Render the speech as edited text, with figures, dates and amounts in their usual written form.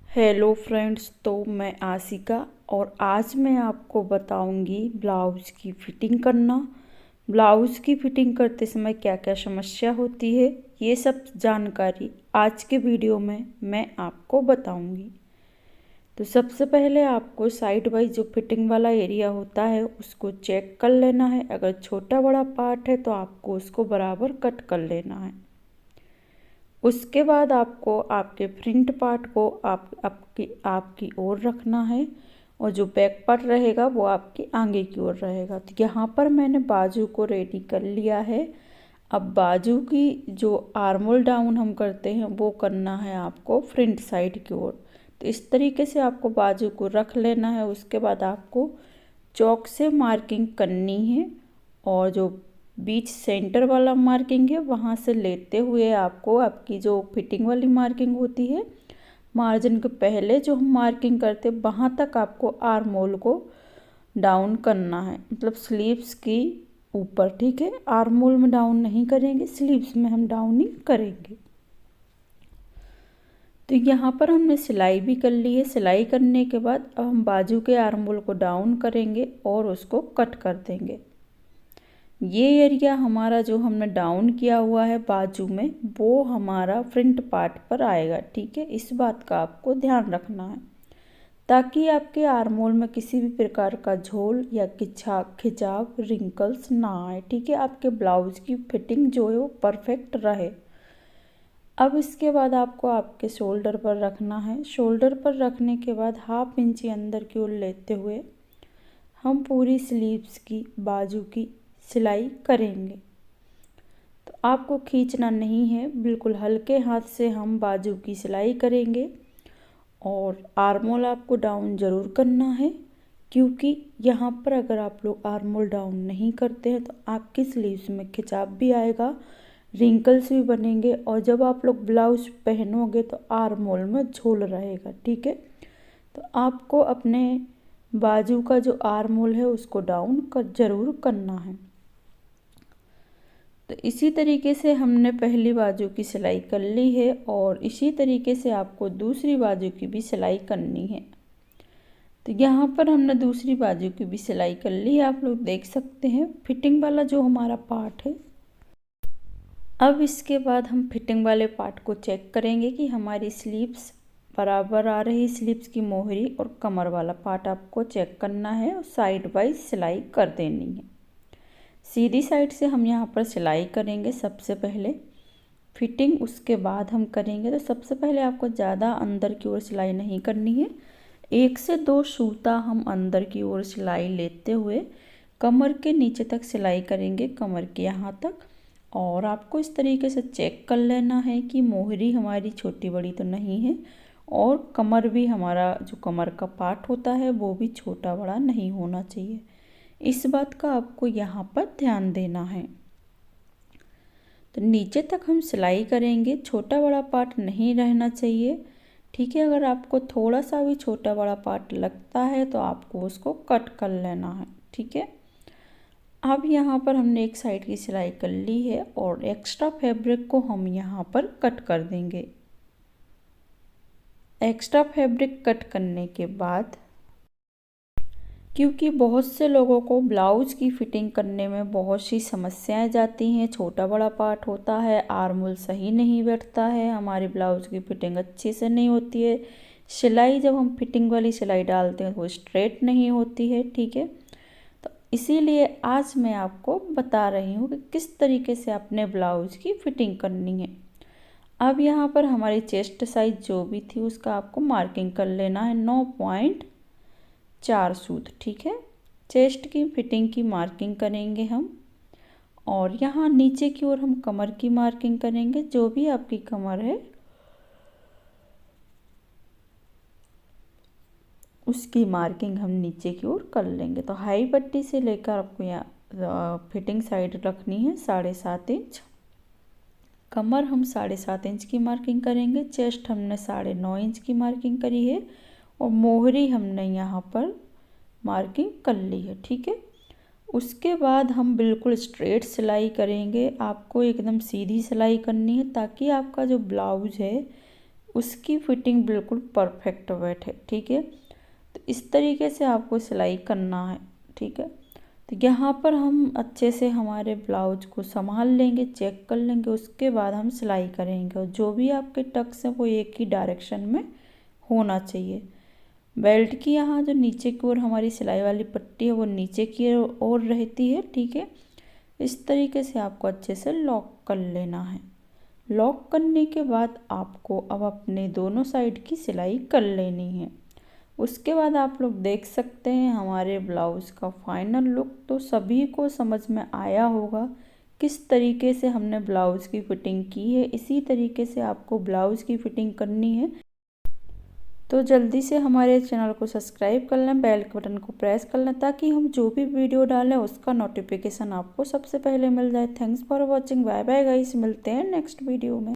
Hello friends, तो मैं आशिका और आज मैं आपको बताऊंगी ब्लाउज़ की फ़िटिंग करना। ब्लाउज़ की फ़िटिंग करते समय क्या क्या समस्या होती है, ये सब जानकारी आज के वीडियो में मैं आपको बताऊंगी। तो सबसे पहले आपको साइड वाइज जो फिटिंग वाला एरिया होता है उसको चेक कर लेना है। अगर छोटा बड़ा पार्ट है तो आपको उसको बराबर कट कर लेना है। उसके बाद आपको आपके फ्रंट पार्ट को आपकी ओर रखना है और जो बैक पार्ट रहेगा वो आपके आगे की ओर रहेगा। तो यहाँ पर मैंने बाजू को रेडी कर लिया है। अब बाजू की जो आर्मोल डाउन हम करते हैं वो करना है आपको फ्रंट साइड की ओर। तो इस तरीके से आपको बाजू को रख लेना है। उसके बाद आपको चौक से मार्किंग करनी है और जो बीच सेंटर वाला मार्किंग है वहाँ से लेते हुए आपको आपकी जो फिटिंग वाली मार्किंग होती है, मार्जिन के पहले जो हम मार्किंग करते हैं वहाँ तक आपको आर्म होल को डाउन करना है, मतलब स्लीव्स की ऊपर। ठीक है, आर्म होल में डाउन नहीं करेंगे, स्लीव्स में हम डाउन ही करेंगे। तो यहाँ पर हमने सिलाई भी कर ली है। सिलाई करने के बाद अब हम बाजू के आर्म होल को डाउन करेंगे और उसको कट कर देंगे। ये एरिया हमारा जो हमने डाउन किया हुआ है बाजू में वो हमारा फ्रंट पार्ट पर आएगा। ठीक है, इस बात का आपको ध्यान रखना है ताकि आपके आर्मोल में किसी भी प्रकार का झोल या खिंचाव रिंकल्स ना आए। ठीक है, आपके ब्लाउज की फिटिंग जो है वो परफेक्ट रहे। अब इसके बाद आपको आपके शोल्डर पर रखना है। शोल्डर पर रखने के बाद 1/2 इंच अंदर की ओर लेते हुए हम पूरी स्लीव्स की बाजू की सिलाई करेंगे। तो आपको खींचना नहीं है, बिल्कुल हल्के हाथ से हम बाजू की सिलाई करेंगे। और आर्मोल आपको डाउन ज़रूर करना है, क्योंकि यहाँ पर अगर आप लोग आर्मोल डाउन नहीं करते हैं तो आपकी स्लीव्स में खिंचाव भी आएगा, रिंकल्स भी बनेंगे और जब आप लोग ब्लाउज पहनोगे तो आर्मोल में झोल रहेगा। ठीक है, तो आपको अपने बाजू का जो आर्मोल है उसको डाउन ज़रूर करना है। तो इसी तरीके से हमने पहली बाजू की सिलाई कर ली है और इसी तरीके से आपको दूसरी बाजू की भी सिलाई करनी है। तो यहाँ पर हमने दूसरी बाजू की भी सिलाई कर ली है, आप लोग देख सकते हैं फिटिंग वाला जो हमारा पार्ट है। अब इसके बाद हम फिटिंग वाले पार्ट को चेक करेंगे कि हमारी स्लीव्स बराबर आ रही। स्लीव्स की मोहरी और कमर वाला पार्ट आपको चेक करना है और साइड वाइज सिलाई कर देनी है। सीधी साइड से हम यहाँ पर सिलाई करेंगे सबसे पहले फिटिंग, उसके बाद हम करेंगे। तो सबसे पहले आपको ज़्यादा अंदर की ओर सिलाई नहीं करनी है, 1 से 2 सूता हम अंदर की ओर सिलाई लेते हुए कमर के नीचे तक सिलाई करेंगे, कमर के यहाँ तक। और आपको इस तरीके से चेक कर लेना है कि मोहरी हमारी छोटी बड़ी तो नहीं है और कमर भी हमारा जो कमर का पार्ट होता है वो भी छोटा बड़ा नहीं होना चाहिए। इस बात का आपको यहाँ पर ध्यान देना है। तो नीचे तक हम सिलाई करेंगे, छोटा बड़ा पार्ट नहीं रहना चाहिए। ठीक है, अगर आपको थोड़ा सा भी छोटा बड़ा पार्ट लगता है तो आपको उसको कट कर लेना है। ठीक है, अब यहाँ पर हमने एक साइड की सिलाई कर ली है और एक्स्ट्रा फैब्रिक को हम यहाँ पर कट कर देंगे। एक्स्ट्रा फैब्रिक कट करने के बाद, क्योंकि बहुत से लोगों को ब्लाउज की फिटिंग करने में बहुत सी समस्याएं जाती हैं, छोटा बड़ा पार्ट होता है, आर्मोल सही नहीं बैठता है, हमारे ब्लाउज की फिटिंग अच्छे से नहीं होती है, सिलाई जब हम फिटिंग वाली सिलाई डालते हैं वो स्ट्रेट नहीं होती है। ठीक है, तो इसीलिए आज मैं आपको बता रही हूँ कि किस तरीके से अपने ब्लाउज की फिटिंग करनी है। अब यहाँ पर हमारी चेस्ट साइज जो भी थी उसका आपको मार्किंग कर लेना है, 9.4 सूत। ठीक है, चेस्ट की फिटिंग की मार्किंग करेंगे हम और यहाँ नीचे की ओर हम कमर की मार्किंग करेंगे। जो भी आपकी कमर है उसकी मार्किंग हम नीचे की ओर कर लेंगे। तो हाई पट्टी से लेकर आपको यहाँ फिटिंग साइड रखनी है 7.5 इंच। कमर हम 7.5 इंच की मार्किंग करेंगे, चेस्ट हमने 9.5 इंच की मार्किंग करी है और मोहरी हमने यहाँ पर मार्किंग कर ली है। ठीक है, उसके बाद हम बिल्कुल स्ट्रेट सिलाई करेंगे। आपको एकदम सीधी सिलाई करनी है ताकि आपका जो ब्लाउज है उसकी फिटिंग बिल्कुल परफेक्ट बैठे। ठीक है, तो इस तरीके से आपको सिलाई करना है। ठीक है, तो यहाँ पर हम अच्छे से हमारे ब्लाउज को संभाल लेंगे, चेक कर लेंगे, उसके बाद हम सिलाई करेंगे। और जो भी आपके टक्स हैं वो एक ही डायरेक्शन में होना चाहिए। बेल्ट की यहाँ जो नीचे की ओर हमारी सिलाई वाली पट्टी है वो नीचे की ओर रहती है। ठीक है, इस तरीके से आपको अच्छे से लॉक कर लेना है। लॉक करने के बाद आपको अब अपने दोनों साइड की सिलाई कर लेनी है। उसके बाद आप लोग देख सकते हैं हमारे ब्लाउज़ का फाइनल लुक। तो सभी को समझ में आया होगा किस तरीके से हमने ब्लाउज़ की फ़िटिंग की है। इसी तरीके से आपको ब्लाउज़ की फ़िटिंग करनी है। तो जल्दी से हमारे चैनल को सब्सक्राइब कर लें, बेल के बटन को प्रेस कर लें, ताकि हम जो भी वीडियो डालें उसका नोटिफिकेशन आपको सबसे पहले मिल जाए। Thanks for watching. Bye bye guys, मिलते हैं नेक्स्ट वीडियो में।